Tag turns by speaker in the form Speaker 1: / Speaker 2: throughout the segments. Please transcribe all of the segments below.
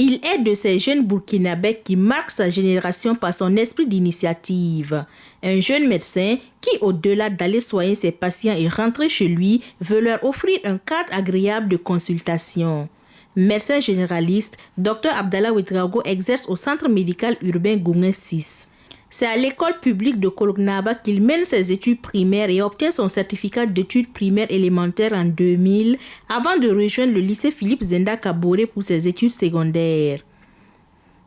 Speaker 1: Il est de ces jeunes Burkinabés qui marquent sa génération par son esprit d'initiative. Un jeune médecin qui, au-delà d'aller soigner ses patients et rentrer chez lui, veut leur offrir un cadre agréable de consultation. Médecin généraliste, Dr Abdallah Ouedraogo exerce au centre médical urbain Gounguen 6. C'est à l'école publique de Kolognaba qu'il mène ses études primaires et obtient son certificat d'études primaires élémentaires en 2000 avant de rejoindre le lycée Philippe Zenda Kaboré pour ses études secondaires.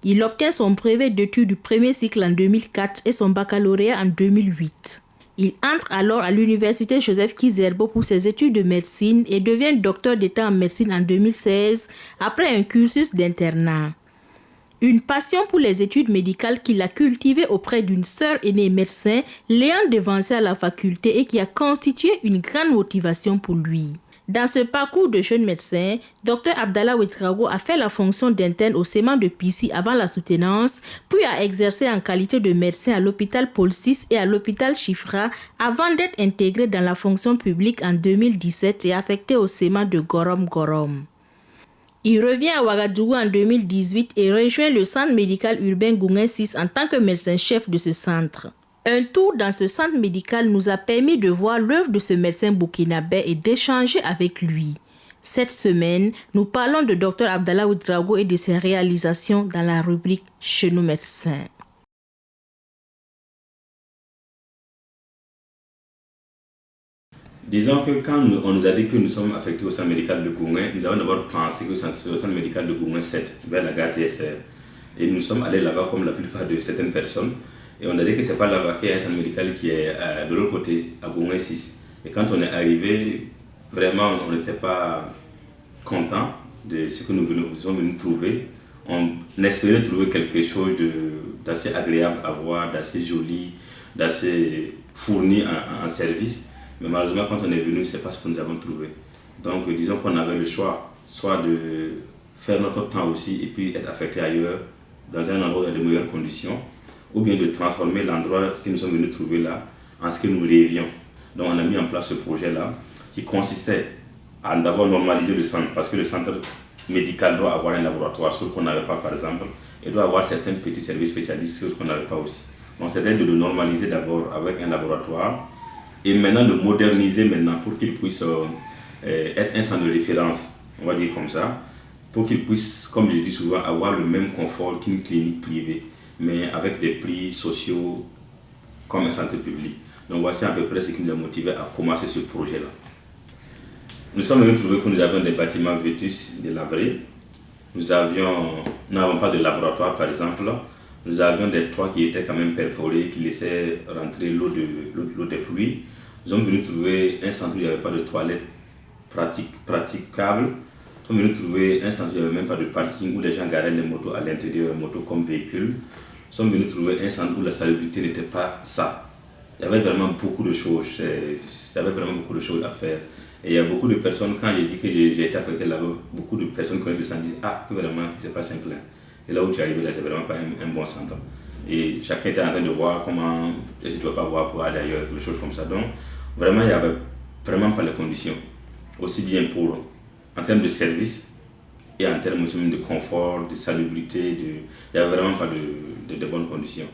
Speaker 1: Il obtient son brevet d'études du premier cycle en 2004 et son baccalauréat en 2008. Il entre alors à l'université Joseph Kizerbo pour ses études de médecine et devient docteur d'état en médecine en 2016 après un cursus d'internat. Une passion pour les études médicales qu'il a cultivée auprès d'une sœur aînée médecin, l'ayant devancé à la faculté et qui a constitué une grande motivation pour lui. Dans ce parcours de jeune médecin, Dr Abdallah Ouedraogo a fait la fonction d'interne au CEMA de Pissy avant la soutenance, puis a exercé en qualité de médecin à l'hôpital Paul VI et à l'hôpital Chifra avant d'être intégré dans la fonction publique en 2017 et affecté au CEMA de Gorom Gorom. Il revient à Ouagadougou en 2018 et rejoint le centre médical urbain Gounguen 6 en tant que médecin-chef de ce centre. Un tour dans ce centre médical nous a permis de voir l'œuvre de ce médecin burkinabé et d'échanger avec lui. Cette semaine, nous parlons de Dr Abdallah Ouedraogo et de ses réalisations dans la rubrique « Chez nous médecins ».
Speaker 2: Disons que quand on nous a dit que nous sommes affectés au centre médical de Gounguen, nous avons d'abord pensé que c'est au centre médical de Gounguen 7, vers la gare TSR. Et nous sommes allés là-bas comme la plupart de certaines personnes. Et on a dit que ce n'est pas là-bas qu'il y a un centre médical qui est de l'autre côté, à Gounguen 6. Et quand on est arrivé, vraiment, on n'était pas content de ce que nous sommes venus trouver. On espérait trouver quelque chose d'assez agréable à voir, d'assez joli, d'assez fourni en service. Mais malheureusement, quand on est venu, ce n'est pas ce que nous avons trouvé. Donc, disons qu'on avait le choix, soit de faire notre temps aussi et puis être affecté ailleurs, dans un endroit où il y a de meilleures conditions, ou bien de transformer l'endroit que nous sommes venus trouver là en ce que nous rêvions. Donc, on a mis en place ce projet-là qui consistait à d'abord normaliser le centre, parce que le centre médical doit avoir un laboratoire, ce qu'on n'avait pas par exemple, et doit avoir certains petits services spécialistes, ce qu'on n'avait pas aussi. Donc, c'était de le normaliser d'abord avec un laboratoire, et maintenant le moderniser maintenant pour qu'il puisse être un centre de référence, on va dire comme ça, pour qu'il puisse, comme je dis souvent, avoir le même confort qu'une clinique privée, mais avec des prix sociaux comme un centre public. Donc voici à peu près ce qui nous a motivé à commencer ce projet-là. Nous sommes venus trouver que nous avions des bâtiments vétustes, délabrés. Nous n'avons pas de laboratoire par exemple. Nous avions des toits qui étaient quand même perforés, qui laissaient rentrer l'eau des pluies. Nous sommes venus trouver un centre où il n'y avait pas de toilettes praticables. Nous sommes venus trouver un centre où il n'y avait même pas de parking, où les gens garaient les motos à l'intérieur, les motos comme véhicules. Nous sommes venus trouver un centre où la salubrité n'était pas ça. Il y avait vraiment beaucoup de choses. Il y avait vraiment beaucoup de choses à faire. Et il y a beaucoup de personnes, quand j'ai dit que j'ai été affecté là-bas, beaucoup de personnes qui connaissent le centre disent ah, que vraiment, c'est pas simple. Et là où tu es arrivé, là, c'est vraiment pas un bon centre. Et chacun était en train de voir comment, est-ce que tu ne vas pas voir pour aller ailleurs, des choses comme ça. Donc, vraiment, il n'y avait vraiment pas les conditions. Aussi bien en termes de service et en termes aussi de confort, de salubrité, il n'y avait vraiment pas de bonnes conditions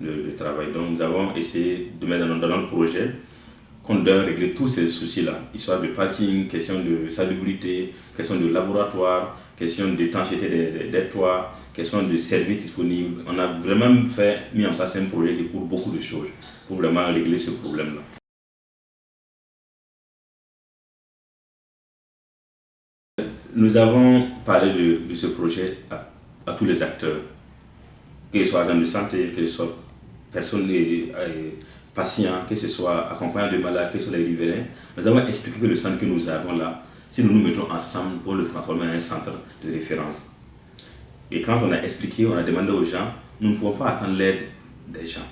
Speaker 2: de travail. Donc, nous avons essayé de mettre dans notre projet qu'on doit régler tous ces soucis-là, histoire de parking, question de salubrité, question de laboratoire, question d'étanchéité des toits, question de services disponibles. On a vraiment mis en place un projet qui couvre beaucoup de choses pour vraiment régler ce problème-là. Nous avons parlé de ce projet à tous les acteurs, que ce soit dans de santé, que ce soit personnes et patients, que ce soit accompagnants de malades, que ce soit les riverains. Nous avons expliqué que le centre que nous avons là, si nous nous mettons ensemble pour le transformer en un centre de référence. Et quand on a expliqué, on a demandé aux gens, nous ne pouvons pas attendre l'aide des gens.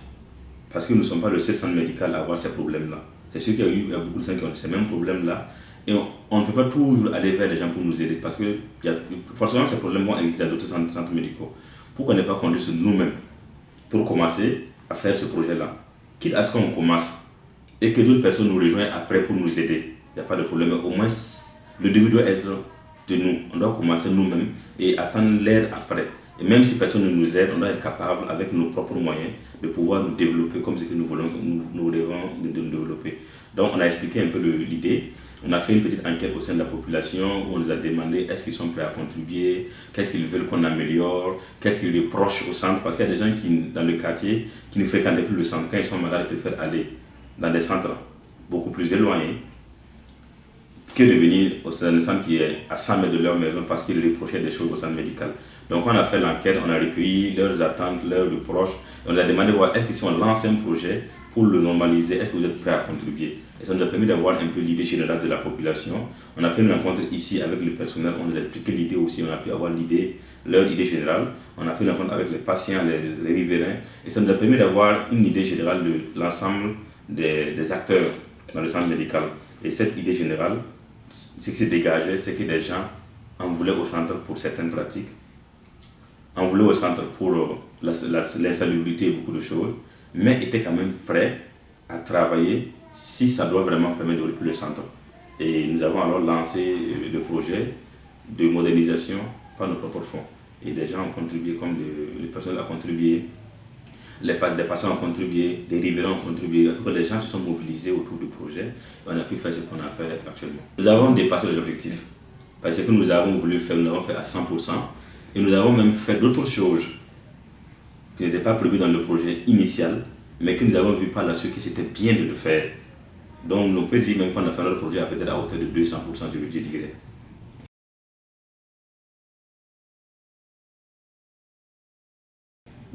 Speaker 2: Parce que nous ne sommes pas le seul centre médical à avoir ces problèmes-là. C'est sûr qu'il y a beaucoup de centres qui ont ces mêmes problèmes-là. Et on ne peut pas toujours aller vers les gens pour nous aider. Parce que forcément, ces problèmes vont exister dans d'autres centres médicaux. Pourquoi ne pas conduire sur nous-mêmes pour commencer à faire ce projet-là? Quitte à ce qu'on commence et que d'autres personnes nous rejoignent après pour nous aider. Il n'y a pas de problème. Au moins, le début doit être de nous. On doit commencer nous-mêmes et attendre l'aide après. Et même si personne ne nous aide, on doit être capable, avec nos propres moyens, de pouvoir nous développer comme ce que nous voulons, nous devons nous développer. Donc, on a expliqué un peu l'idée. On a fait une petite enquête au sein de la population où on nous a demandé est-ce qu'ils sont prêts à contribuer, qu'est-ce qu'ils veulent qu'on améliore, qu'est-ce qu'ils reprochent au centre. Parce qu'il y a des gens qui, dans le quartier qui ne fréquentent plus le centre. Quand ils sont malades, ils préfèrent aller dans des centres beaucoup plus éloignés que de venir au centre qui est à 100 mètres de leur maison parce qu'ils reprochaient des choses au centre médical. Donc on a fait l'enquête, on a recueilli leurs attentes, leurs reproches, et on a demandé est-ce que si on lance un projet pour le normaliser, est-ce que vous êtes prêts à contribuer? Et ça nous a permis d'avoir un peu l'idée générale de la population. On a fait une rencontre ici avec le personnel, on nous a expliqué l'idée aussi, on a pu avoir leur idée générale. On a fait une rencontre avec les patients, les riverains, et ça nous a permis d'avoir une idée générale de l'ensemble des acteurs dans le centre médical. Et cette idée générale, ce qui s'est dégagé, c'est que des gens en voulaient au centre pour certaines pratiques, en voulaient au centre pour l'insalubrité et beaucoup de choses, mais étaient quand même prêts à travailler si ça doit vraiment permettre de développer le centre. Et nous avons alors lancé le projet de modernisation par nos propres fonds. Et des gens ont contribué, comme le personnel a contribué, des patients ont contribué, des riverains ont contribué. En tout cas, les gens se sont mobilisés autour du projet et on a pu faire ce qu'on a fait actuellement. Nous avons dépassé les objectifs parce que nous avons voulu faire, nous l'avons fait à 100% et nous avons même fait d'autres choses qui n'étaient pas prévues dans le projet initial, mais que nous avons vu par la suite que c'était bien de le faire. Donc, on peut dire même qu'on a fait notre projet à peut-être à hauteur de 200%, je dirais.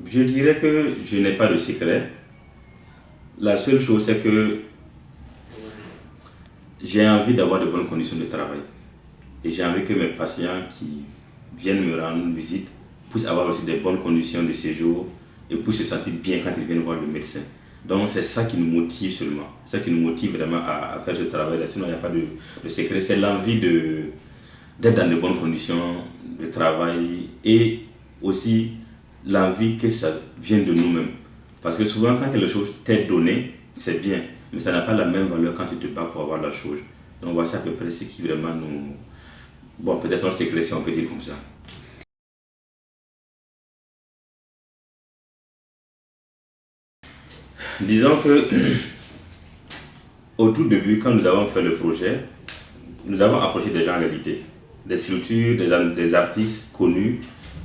Speaker 2: Je dirais que je n'ai pas de secret. La seule chose, c'est que j'ai envie d'avoir de bonnes conditions de travail. Et j'ai envie que mes patients qui viennent me rendre visite puissent avoir aussi des bonnes conditions de séjour et puissent se sentir bien quand ils viennent voir le médecin. Donc c'est ça qui nous motive seulement. C'est ça qui nous motive vraiment à faire ce travail-là. Sinon, il n'y a pas de secret. C'est l'envie d'être dans de bonnes conditions de travail et aussi l'envie que ça vienne de nous-mêmes. Parce que souvent, quand quelque chose t'est donné, c'est bien, mais ça n'a pas la même valeur quand tu te bats pour avoir la chose. Donc voici à peu près ce qui vraiment nous... Bon, peut-être notre secret, si on peut dire comme ça. Disons que au tout début, quand nous avons fait le projet, nous avons approché des gens en réalité, des structures, des artistes connus,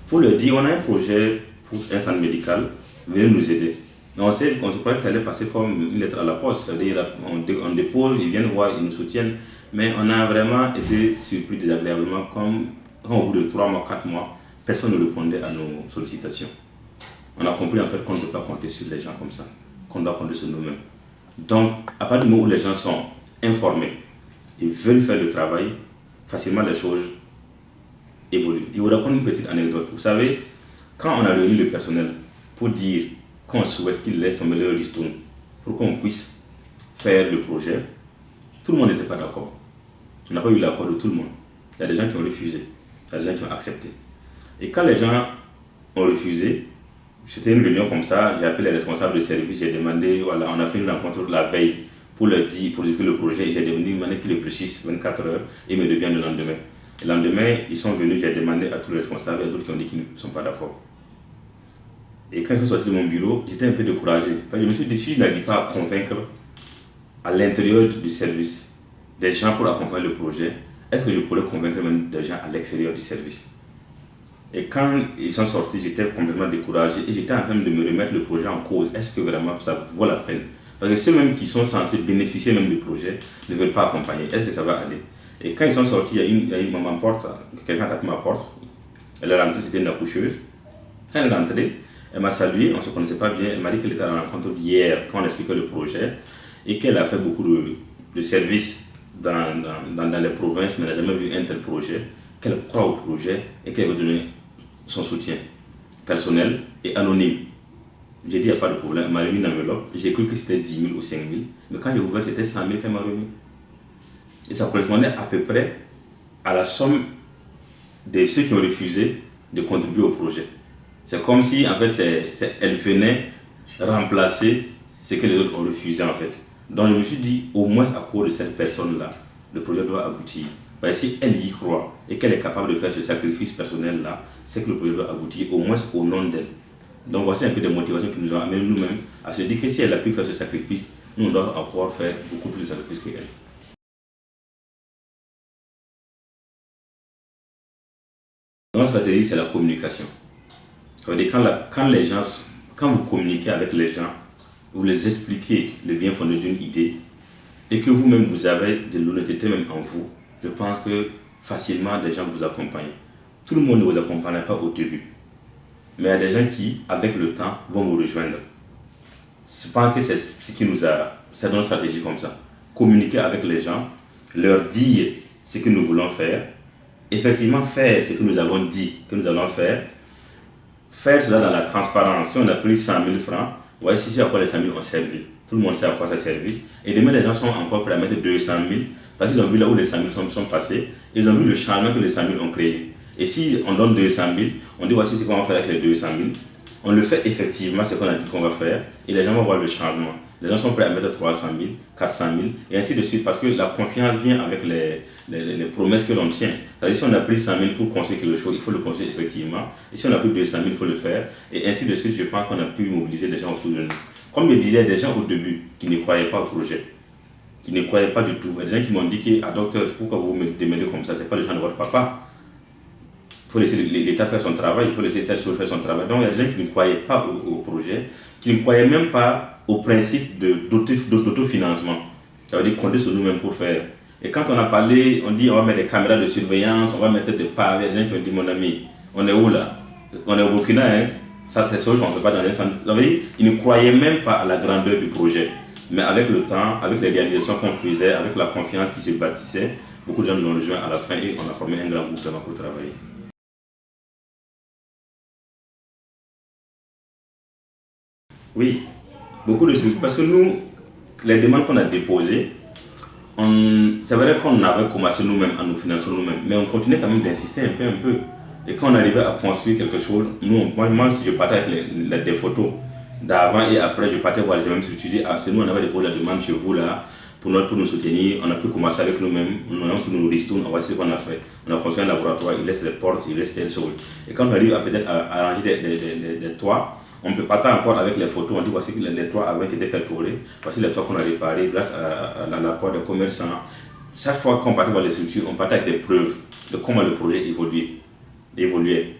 Speaker 2: pour leur dire on a un projet pour un centre médical, venez nous aider. Mais on se croyait que ça allait passer comme une lettre à la poste, c'est-à-dire on dépose, ils viennent voir, ils nous soutiennent, mais on a vraiment été surpris désagréablement comme au bout de 3 mois, 4 mois, personne ne répondait à nos sollicitations. On a compris en fait qu'on ne peut pas compter sur les gens comme ça, qu'on doit compter sur nous-mêmes. Donc, à partir du moment où les gens sont informés et veulent faire le travail, facilement les choses évoluent. Je vous raconte une petite anecdote. Vous savez, quand on a réuni le personnel pour dire qu'on souhaite qu'ils laissent tomber leur ristourne pour qu'on puisse faire le projet, tout le monde n'était pas d'accord. On n'a pas eu l'accord de tout le monde. Il y a des gens qui ont refusé, il y a des gens qui ont accepté. Et quand les gens ont refusé, c'était une réunion comme ça, j'ai appelé les responsables de service, j'ai demandé, voilà, on a fait une rencontre la veille pour leur dire, pour expliquer le projet, j'ai demandé qu'ils réfléchissent 24 heures et me deviennent le lendemain. Le lendemain, ils sont venus, j'ai demandé à tous les responsables et d'autres qui ont dit qu'ils ne sont pas d'accord. Et quand ils sont sortis de mon bureau, j'étais un peu découragé. Parce que je me suis dit, si je n'arrive pas à convaincre à l'intérieur du service des gens pour accompagner le projet, est-ce que je pourrais convaincre même des gens à l'extérieur du service? Et quand ils sont sortis, j'étais complètement découragé et j'étais en train de me remettre le projet en cause. Est-ce que vraiment ça vaut la peine? Parce que ceux même qui sont censés bénéficier même du projet ne veulent pas accompagner. Est-ce que ça va aller? Et quand ils sont sortis, il y a une maman porte, quelqu'un a tapé ma porte. Elle est rentrée, c'était une accoucheuse. Quand elle est rentrée, elle m'a salué, on ne se connaissait pas bien. Elle m'a dit qu'elle était à la rencontre hier quand on expliquait le projet et qu'elle a fait beaucoup de services dans les provinces, mais elle n'a jamais vu un tel projet, qu'elle croit au projet et qu'elle veut donner son soutien personnel et anonyme. J'ai dit, il n'y a pas de problème. Elle m'a remis une enveloppe. J'ai cru que c'était 10 000 ou 5 000. Mais quand j'ai ouvert, c'était 100 000 qu'elle m'a remis. Et ça correspondait à peu près à la somme de ceux qui ont refusé de contribuer au projet. C'est comme si, en fait, elle venait remplacer ce que les autres ont refusé, en fait. Donc, je me suis dit, au moins à cause de cette personne-là, le projet doit aboutir. Si elle y croit et qu'elle est capable de faire ce sacrifice personnel-là, c'est que le projet doit aboutir, au moins au nom d'elle. Donc voici un peu des motivations qui nous ont amené nous-mêmes à se dire que si elle a pu faire ce sacrifice, nous on doit encore faire beaucoup plus de sacrifices qu'elle. Notre stratégie, c'est la communication. Ça veut dire quand vous communiquez avec les gens, vous les expliquez le bien fondé d'une idée et que vous-même vous avez de l'honnêteté même en vous, je pense que facilement des gens vous accompagnent. Tout le monde ne vous accompagne pas au début, mais il y a des gens qui, avec le temps, vont vous rejoindre. Je pense que c'est ce qui nous a... C'est notre stratégie comme ça. Communiquer avec les gens, leur dire ce que nous voulons faire, effectivement faire ce que nous avons dit que nous allons faire, faire cela dans la transparence. Si on a pris 100 000 francs, voici si à quoi les 100 000 ont servi. Tout le monde sait à quoi ça servi. Et demain, les gens sont encore prêts à mettre 200 000 parce qu'ils ont vu là où les 100 000 sont passés. Ils ont vu le changement que les 100 000 ont créé. Et si on donne 200 000, on dit voici ce qu'on va faire avec les 200 000. On le fait effectivement, ce qu'on a dit qu'on va faire. Et les gens vont voir le changement. Les gens sont prêts à mettre 300 000, 400 000 et ainsi de suite parce que la confiance vient avec les promesses que l'on tient. C'est-à-dire si on a pris 100 000 pour construire quelque chose, il faut le construire effectivement. Et si on a pris 200 000, il faut le faire. Et ainsi de suite, je pense qu'on a pu mobiliser les gens autour de nous. Comme je disais, des gens au début qui ne croyaient pas au projet, qui ne croyaient pas du tout. Il y a des gens qui m'ont dit que, docteur, pourquoi vous me demandez comme ça? Ce n'est pas les gens de votre papa. Il faut laisser l'État faire son travail, il faut laisser l'État faire son travail. Donc il y a des gens qui ne croyaient pas au projet, qui ne croyaient même pas au principe d'autofinancement. Ça veut dire compter sur nous-mêmes pour faire. Et quand on a parlé, on dit on va mettre des caméras de surveillance, on va mettre des pavés. Il y a des gens qui ont dit mon ami, on est où là? On est au Burkina, hein? Ça c'est ça, on ne fait pas dans un centre. Ça veut dire ils ne croyaient même pas à la grandeur du projet. Mais avec le temps, avec les réalisations qu'on faisait, avec la confiance qui se bâtissait, beaucoup de gens nous ont rejoints à la fin et on a formé un grand groupe pour travailler. Oui, beaucoup de choses. Parce que nous, les demandes qu'on a déposées, c'est vrai qu'on avait commencé nous-mêmes à nous financer nous-mêmes, mais on continuait quand même d'insister un peu. Et quand on arrivait à construire quelque chose, moi si je partais avec des photos d'avant et après, je partais voir les mêmes structures. C'est nous, on avait déposé la demande chez vous là, pour nous soutenir. On a pu commencer avec nous-mêmes, nous ristourner, on voit ce qu'on a fait. On a construit un laboratoire, il laisse les portes, il laisse le sol. Et quand on arrive à peut-être à arranger des toits, on ne peut pas tant encore avec les photos, on dit voici que les toits avaient été perforés, voici les toits qu'on a réparés grâce à l'apport des commerçants. Chaque fois qu'on partait voir les structures, on partait avec des preuves de comment le projet évoluait.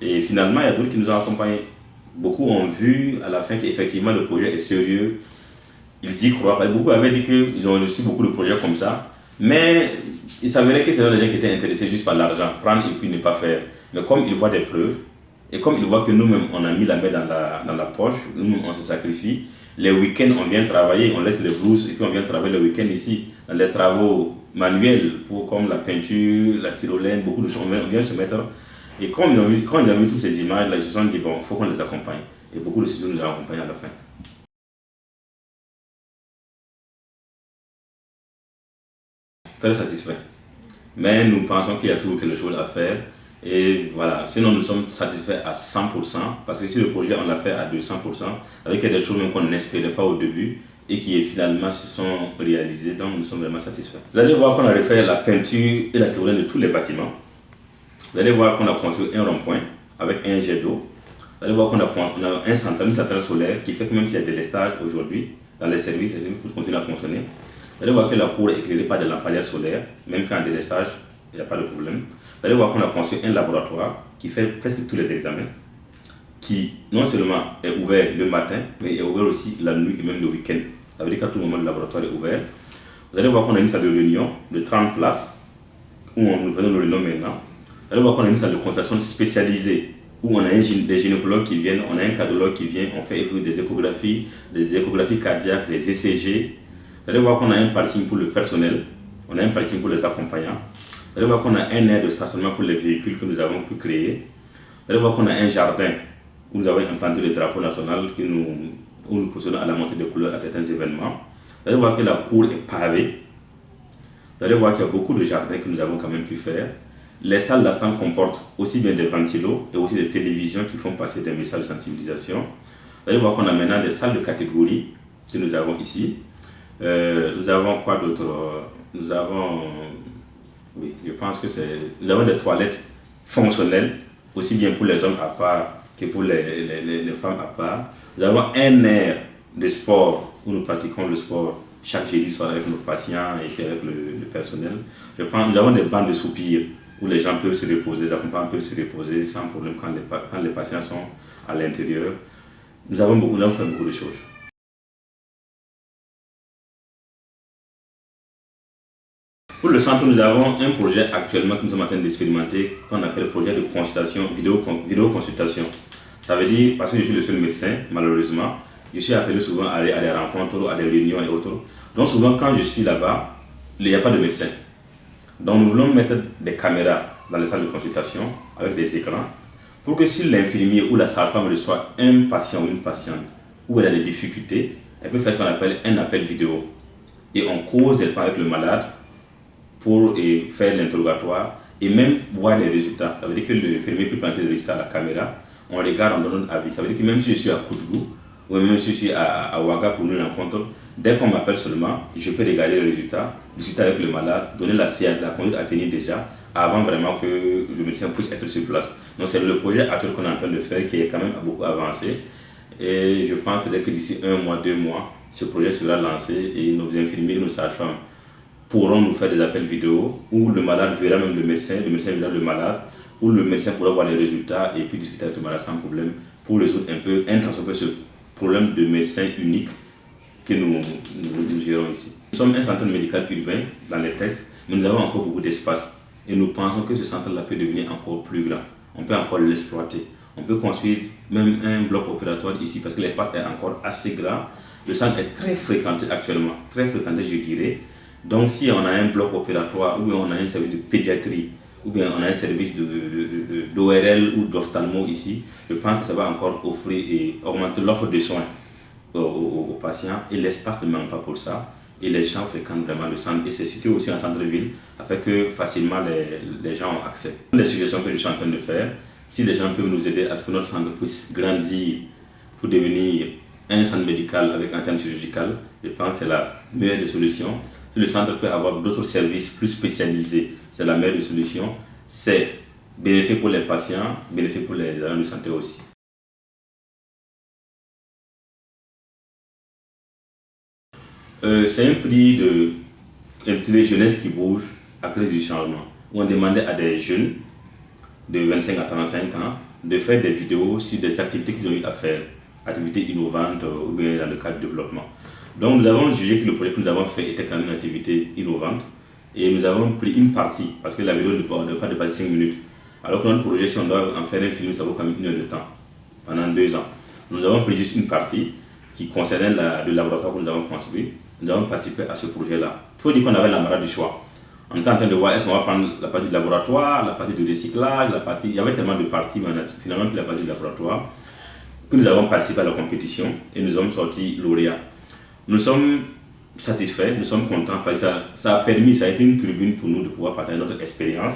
Speaker 2: Et finalement, il y a d'autres qui nous ont accompagnés. Beaucoup ont vu à la fin qu'effectivement le projet est sérieux, ils y croient. Beaucoup avaient dit qu'ils ont reçu beaucoup de projets comme ça, mais il s'avérait que c'est des gens qui étaient intéressés juste par l'argent, prendre et puis ne pas faire. Mais comme ils voient des preuves, et comme ils voient que nous-mêmes, on a mis la main dans la poche, nous-mêmes, on se sacrifie, les week-ends, on vient travailler, on laisse les blouses et puis on vient travailler les week-ends ici, dans les travaux manuels, comme la peinture, la tyrolienne, beaucoup de choses, on vient se mettre. Et quand ils ont vu toutes ces images-là, ils se sont dit, bon, il faut qu'on les accompagne. Et beaucoup de studios nous ont accompagnés à la fin. Très satisfait. Mais nous pensons qu'il y a toujours quelque chose à faire. Et voilà, sinon nous sommes satisfaits à 100%, parce que si le projet on l'a fait à 200%, avec des choses même qu'on n'espérait pas au début et qui finalement se sont réalisées, donc nous sommes vraiment satisfaits. Vous allez voir qu'on a refait la peinture et la tournée de tous les bâtiments. Vous allez voir qu'on a construit un rond-point avec un jet d'eau. Vous allez voir qu'on a une centrale solaire qui fait que même s'il y a des lestages aujourd'hui dans les services, les services continuent à fonctionner. Vous allez voir que la cour est éclairée par des lampadaires solaires, même quand il y a des lestages, il n'y a pas de problème. Vous allez voir qu'on a construit un laboratoire qui fait presque tous les examens, qui non seulement est ouvert le matin, mais est ouvert aussi la nuit et même le week-end. Ça veut dire qu'à tout moment, le laboratoire est ouvert. Vous allez voir qu'on a une salle de réunion de 30 places, où nous faisons nos réunions maintenant. Vous allez voir qu'on a une salle de consultation spécialisée, où on a des gynécologues qui viennent, on a un cardiologue qui vient, on fait des échographies cardiaques, des ECG. Vous allez voir qu'on a un parking pour le personnel, on a un parking pour les accompagnants. Vous allez voir qu'on a un aire de stationnement pour les véhicules que nous avons pu créer. Vous allez voir qu'on a un jardin où nous avons implanté le drapeau national où nous procédons à la montée des couleurs à certains événements. Vous allez voir que la cour est pavée. Vous allez voir qu'il y a beaucoup de jardins que nous avons quand même pu faire. Les salles d'attente comportent aussi bien des ventilos et aussi des télévisions qui font passer des messages de sensibilisation. Vous allez voir qu'on a maintenant des salles de catégorie que nous avons ici. Nous avons quoi d'autre? Nous avons Oui, je pense que nous avons des toilettes fonctionnelles, aussi bien pour les hommes à part que pour les femmes à part. Nous avons un air de sport où nous pratiquons le sport chaque jeudi soir avec nos patients et puis avec le personnel. Je pense que nous avons des bancs de soupirs où les gens peuvent se reposer, les accompagnants peuvent se reposer sans problème quand les patients sont à l'intérieur. Nous avons fait beaucoup de choses. Pour le centre, nous avons un projet actuellement que nous sommes en train d'expérimenter qu'on appelle le projet de consultation, vidéo consultation. Ça veut dire, parce que je suis le seul médecin, malheureusement, je suis appelé souvent à des rencontres, à des réunions et autres. Donc souvent, quand je suis là-bas, il n'y a pas de médecin. Donc nous voulons mettre des caméras dans les salles de consultation avec des écrans pour que si l'infirmier ou la sage-femme reçoit un patient ou une patiente où elle a des difficultés, elle peut faire ce qu'on appelle un appel vidéo. Et on cause avec le malade pour faire l'interrogatoire et même voir les résultats. Ça veut dire que l'infirmier peut prendre les résultats à la caméra, on regarde, on donne notre avis. Ça veut dire que même si je suis à Koutgou ou même si je suis à Ouaga pour une rencontre, dès qu'on m'appelle seulement, je peux regarder les résultats, discuter avec le malade, donner la conduite à tenir déjà, avant vraiment que le médecin puisse être sur place. Donc c'est le projet actuel qu'on est en train de faire qui est quand même beaucoup avancé. Et je pense que dès que d'ici 1 mois, 2 mois, ce projet sera lancé et nos infirmiers et nos sages-femmes pourront nous faire des appels vidéo où le malade verra même le médecin verra le malade, où le médecin pourra voir les résultats et puis discuter avec le malade sans problème pour résoudre un peu, ce problème de médecin unique que nous gérons ici. Nous sommes un centre médical urbain dans les textes, mais nous avons encore beaucoup d'espace et nous pensons que ce centre-là peut devenir encore plus grand. On peut encore l'exploiter. On peut construire même un bloc opératoire ici parce que l'espace est encore assez grand. Le centre est très fréquenté actuellement, très fréquenté je dirais. Donc si on a un bloc opératoire ou bien on a un service de pédiatrie ou bien on a un service d'ORL ou d'ophtalmo ici, je pense que ça va encore offrir et augmenter l'offre de soins aux patients et l'espace ne manque pas pour ça et les gens fréquentent vraiment le centre et c'est situé aussi en centre-ville afin que facilement les gens ont accès. Les suggestions que je suis en train de faire, si les gens peuvent nous aider à ce que notre centre puisse grandir pour devenir un centre médical avec antenne chirurgicale, je pense que c'est la meilleure des solutions. Si le centre peut avoir d'autres services plus spécialisés, c'est la meilleure des solutions. C'est bénéfique pour les patients, bénéfique pour les agents de santé aussi. C'est un prix de jeunesse qui bouge à cause du changement, où on demandait à des jeunes de 25 à 35 ans de faire des vidéos sur des activités qu'ils ont eu à faire, activités innovantes ou bien dans le cadre de développement. Donc nous avons jugé que le projet que nous avons fait était quand même une activité innovante et nous avons pris une partie parce que la vidéo ne peut pas dépasser 5 minutes. Alors que notre projet, si on doit en faire un film, ça vaut quand même 1 heure de temps pendant 2 ans. Nous avons pris juste une partie qui concernait le laboratoire que nous avons construit. Nous avons participé à ce projet-là. Il faut dire qu'on avait l'embarras du choix. On était en train de voir est-ce qu'on va prendre la partie du laboratoire, la partie du recyclage, il y avait tellement de parties, mais on a finalement pris la partie du laboratoire que nous avons participé à la compétition et nous sommes sortis lauréats. Nous sommes satisfaits, nous sommes contents parce que ça a été une tribune pour nous de pouvoir partager notre expérience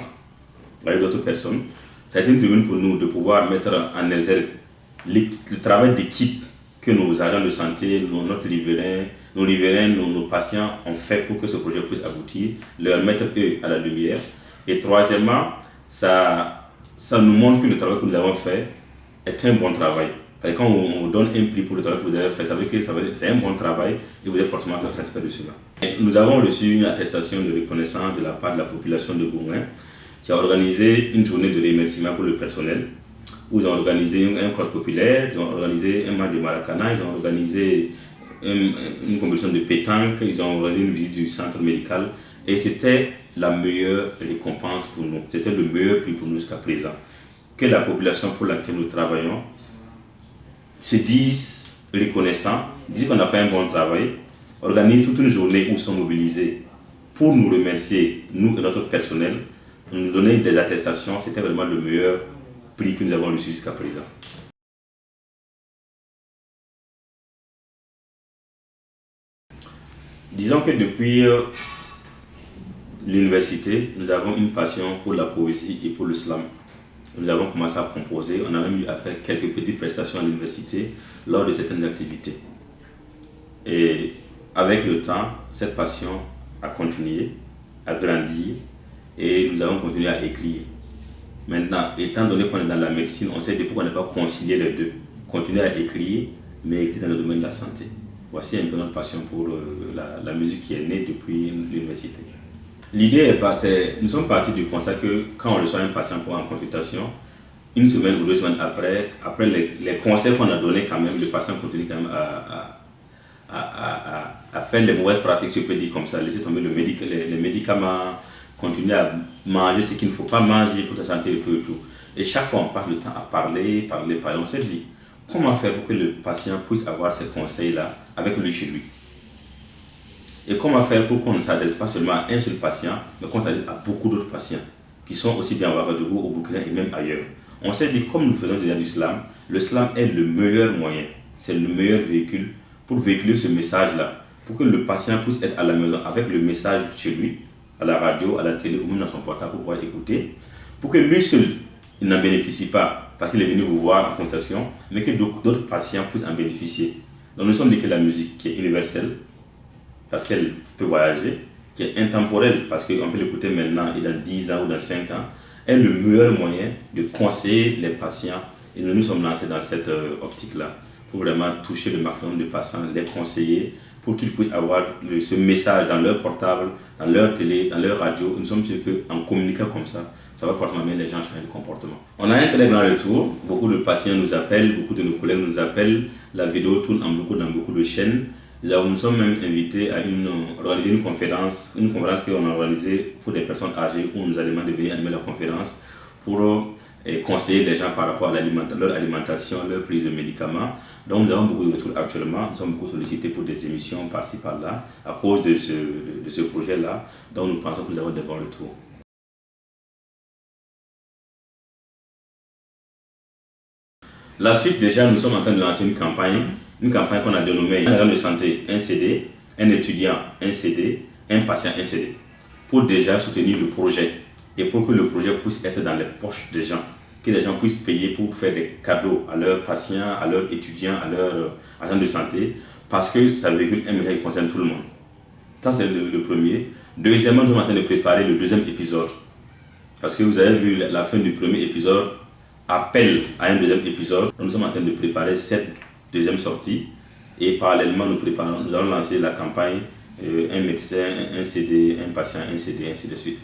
Speaker 2: avec d'autres personnes. Ça a été une tribune pour nous de pouvoir mettre en exergue le travail d'équipe que nos agents de santé, nos riverains, nos patients ont fait pour que ce projet puisse aboutir, leur mettre eux à la lumière. Et troisièmement, ça nous montre que le travail que nous avons fait est un bon travail. Et quand on vous donne un prix pour le travail que vous avez fait, ça veut dire que c'est un bon travail et vous êtes forcément satisfait de cela. Et nous avons reçu une attestation de reconnaissance de la part de la population de Gourmet qui a organisé une journée de remerciement pour le personnel où ils ont organisé un cross populaire, ils ont organisé un match de Maracana, ils ont organisé une compétition de pétanque, ils ont organisé une visite du centre médical et c'était la meilleure récompense pour nous, c'était le meilleur prix pour nous jusqu'à présent. Que la population pour laquelle nous travaillons se disent reconnaissants, disent qu'on a fait un bon travail, organisent toute une journée où ils sont mobilisés pour nous remercier, nous et notre personnel, nous donner des attestations, c'était vraiment le meilleur prix que nous avons reçu jusqu'à présent. Disons que depuis l'université, nous avons une passion pour la poésie et pour le slam. Nous avons commencé à composer, on a même eu à faire quelques petites prestations à l'université lors de certaines activités. Et avec le temps, cette passion a continué, a grandi et nous avons continué à écrire. Maintenant, étant donné qu'on est dans la médecine, on sait pourquoi on n'est pas concilier les deux. Continuer à écrire, mais écrire dans le domaine de la santé. Voici un peu notre passion pour la musique qui est née depuis l'université. L'idée nous sommes partis du constat que quand on reçoit un patient pour en consultation, une semaine ou 2 semaines après les conseils qu'on a donnés, quand même, le patient continue quand même à faire les mauvaises pratiques, je peux dire comme ça, laisser tomber les médicaments, continuer à manger ce qu'il ne faut pas manger pour sa santé et tout. Et chaque fois, on passe le temps à parler. On s'est dit, comment faire pour que le patient puisse avoir ces conseils-là avec lui chez lui? Et comment faire pour qu'on ne s'adresse pas seulement à un seul patient, mais qu'on s'adresse à beaucoup d'autres patients qui sont aussi bien à Ouagadougou, au Burkina et même ailleurs. On s'est dit, comme nous faisons déjà du slam, le slam est le meilleur moyen, c'est le meilleur véhicule pour véhiculer ce message-là, pour que le patient puisse être à la maison avec le message chez lui, à la radio, à la télé ou même dans son portable pour pouvoir écouter, pour que lui seul, il n'en bénéficie pas parce qu'il est venu vous voir en consultation, mais que d'autres patients puissent en bénéficier. Donc nous sommes dit que la musique qui est universelle, parce qu'elle peut voyager, qui est intemporelle, parce qu'on peut l'écouter maintenant et dans 10 ans ou dans 5 ans, est le meilleur moyen de conseiller les patients. Et nous nous sommes lancés dans cette optique-là, pour vraiment toucher le maximum de patients, les conseiller, pour qu'ils puissent avoir ce message dans leur portable, dans leur télé, dans leur radio. Nous sommes sûrs qu'en communiquant comme ça, ça va forcément amener les gens à changer de comportement. On a un très grand retour, beaucoup de patients nous appellent, beaucoup de nos collègues nous appellent, la vidéo tourne dans beaucoup de chaînes. Nous sommes même invités à organiser une conférence qu'on a organisée pour des personnes âgées où on nous a demandé de venir animer la conférence pour conseiller les gens par rapport à leur alimentation, leur prise de médicaments. Donc nous avons beaucoup de retours actuellement, nous sommes beaucoup sollicités pour des émissions par-ci par-là à cause de ce projet-là. Donc nous pensons que nous avons des bons retours. La suite, déjà, nous sommes en train de lancer une campagne qu'on a dénommée un agent de santé, un CD, un étudiant, un CD, un patient, un CD, pour déjà soutenir le projet et pour que le projet puisse être dans les poches des gens, que les gens puissent payer pour faire des cadeaux à leurs patients, à leurs étudiants, à leurs agents de santé, parce que ça véhicule un message qui concerne tout le monde. Ça, c'est le premier. Deuxièmement, nous sommes en train de préparer le deuxième épisode, parce que vous avez vu la fin du premier épisode, appel à un deuxième épisode. Nous sommes en train de préparer cette deuxième sortie et parallèlement nous allons lancer la campagne un médecin, un CD, un patient, un CD, ainsi de suite.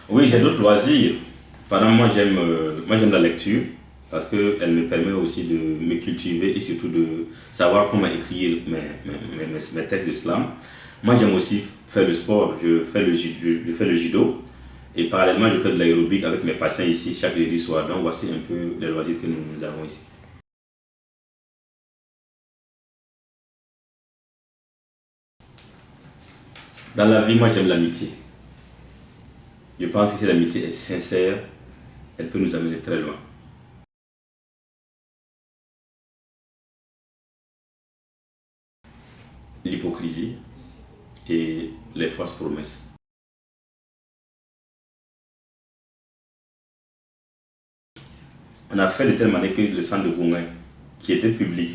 Speaker 2: Oui, j'ai d'autres loisirs. Par exemple, moi j'aime la lecture parce qu'elle me permet aussi de me cultiver et surtout de savoir comment écrire mes textes de slam. Moi j'aime aussi faire le sport, je fais le judo et parallèlement je fais de l'aérobic avec mes patients ici chaque jeudi soir. Donc voici un peu les loisirs que nous avons ici. Dans la vie, moi j'aime l'amitié. Je pense que si l'amitié est sincère, elle peut nous amener très loin. L'hypocrisie et les fausses promesses. On a fait de telle manière que le centre de Gounguin, qui était public,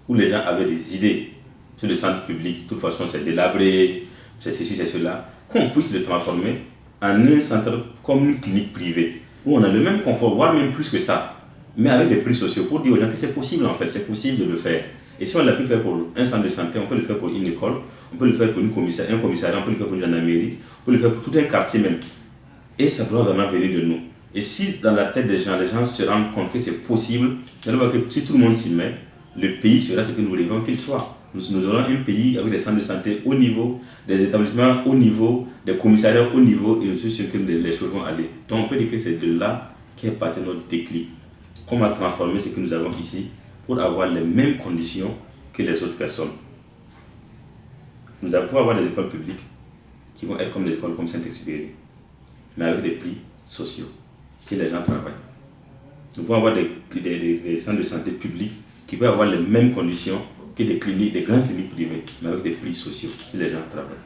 Speaker 2: où les gens avaient des idées sur le centre public, de toute façon c'est délabré, c'est ceci, c'est cela, qu'on puisse le transformer en un centre comme une clinique privée, où on a le même confort, voire même plus que ça, mais avec des prix sociaux, pour dire aux gens que c'est possible en fait, c'est possible de le faire. Et si on l'a pu faire pour un centre de santé, on peut le faire pour une école, on peut le faire pour un commissariat, on peut le faire pour une gendarmerie, on peut le faire pour tout un quartier même. Et ça doit vraiment venir de nous. Et si dans la tête des gens, les gens se rendent compte que c'est possible, on voit que si tout le monde s'y met, le pays sera ce que nous voulons qu'il soit. Nous aurons un pays avec des centres de santé au niveau, des établissements au niveau, des commissariats au niveau, et je suis sûr que les choses vont aller. Donc on peut dire que c'est de là qu'est parti notre déclic. Comment transformer ce que nous avons ici pour avoir les mêmes conditions que les autres personnes. Nous allons avoir des écoles publiques qui vont être comme des écoles comme Saint-Exupéry, mais avec des prix sociaux, si les gens travaillent. Nous pouvons avoir des centres de santé publics qui peuvent avoir les mêmes conditions que des grandes cliniques privées, mais avec des prix sociaux, si les gens travaillent.